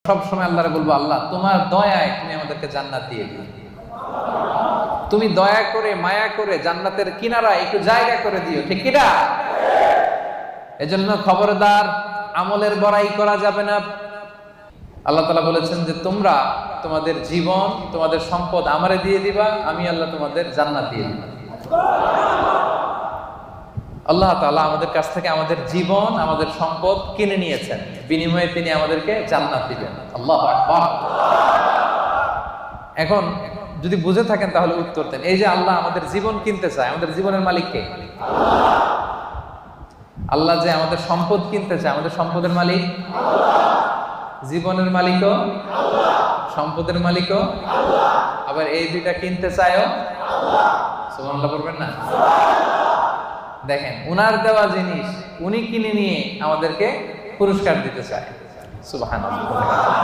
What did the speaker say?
সবসময় আল্লাহরে বলবো, আল্লাহ তোমার দয়ায় তুমি আমাদেরকে জান্নাত দিয়ে দিও, তুমি দয়া করে মায়া করে জান্নাতের কিনারা একটু জায়গা করে দিও, ঠিক কিনা? এজন্য খবরদার, আমলের বড়াই করা যাবে না। আল্লাহ তাআলা বলেছেন যে তোমরা তোমাদের জীবন তোমাদের সম্পদ আমারে দিয়ে দিবা, আমি আল্লাহ তোমাদের জান্নাত দিয়ে দিব। আল্লাহ তাআলা আমাদের কাছ থেকে আমাদের জীবন আমাদের সম্পদ কিনে নিয়েছেন, বিনিময়ে তিনি আমাদেরকে জান্নাত দিবেন। আল্লাহু আকবার। এখন যদি বুঝে থাকেন তাহলে উত্তর দেন। এই যে আল্লাহ আমাদের জীবন কিনতে চায়, আমাদের জীবনের মালিক কে? আল্লাহ যে আমাদের সম্পদ কিনতে চায়, আমাদের সম্পদের মালিক জীবনের মালিকও সম্পদের মালিকও আবার এই দুইটা কিনতে চায়ও। সুবহানাল্লাহ বলবেন না? দেখেন, উনার দেওয়া জিনিস উনি কিনে নিয়ে আমাদেরকে পুরস্কার দিতে চায়। সুবহানাল্লাহ।